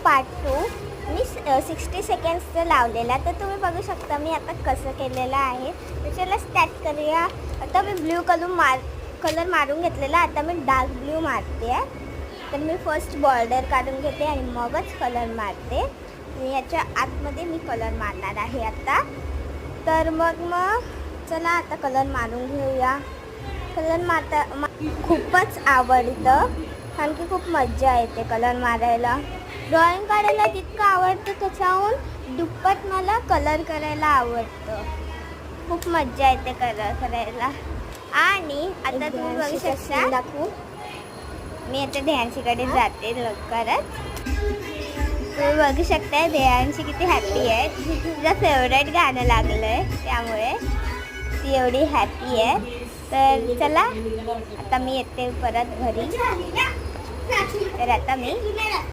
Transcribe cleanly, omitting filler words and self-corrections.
Part 2 मी 60 सेकंड्सचं लावलेला, तर तुम्ही बघू शकता मी आता कसं केलेलं आहे. तर चला स्टार्ट करूया. आता मी ब्ल्यू कलर मारून घेतलेला, आता मी डार्क ब्ल्यू मारते आहे. तर मी फर्स्ट बॉर्डर काढून घेते आणि मगच कलर मारते. याच्या आतमध्ये मी कलर मारणार आहे आता. तर मग चला आता कलर मारून घेऊया. कलर खूपच आवडतं, कारण की खूप मज्जा येते कलर मारायला. ड्रॉइंग काढायला जितकं आवडतं त्याच्याहून दुप्पट मला कलर करायला आवडतं. खूप मज्जा येते कलर करायला. आणि आता तुम्ही बघू शकता दाखवू, मी आता ध्यानशीकडे जाते लवकरच. तुम्ही बघू शकता ध्यानशी किती हॅपी आहे. तिचं फेवरेट गाणं लागलं आहे, त्यामुळे ती एवढी हॅपी आहे. तर चला आता मी येते परत घरी. तर आता मी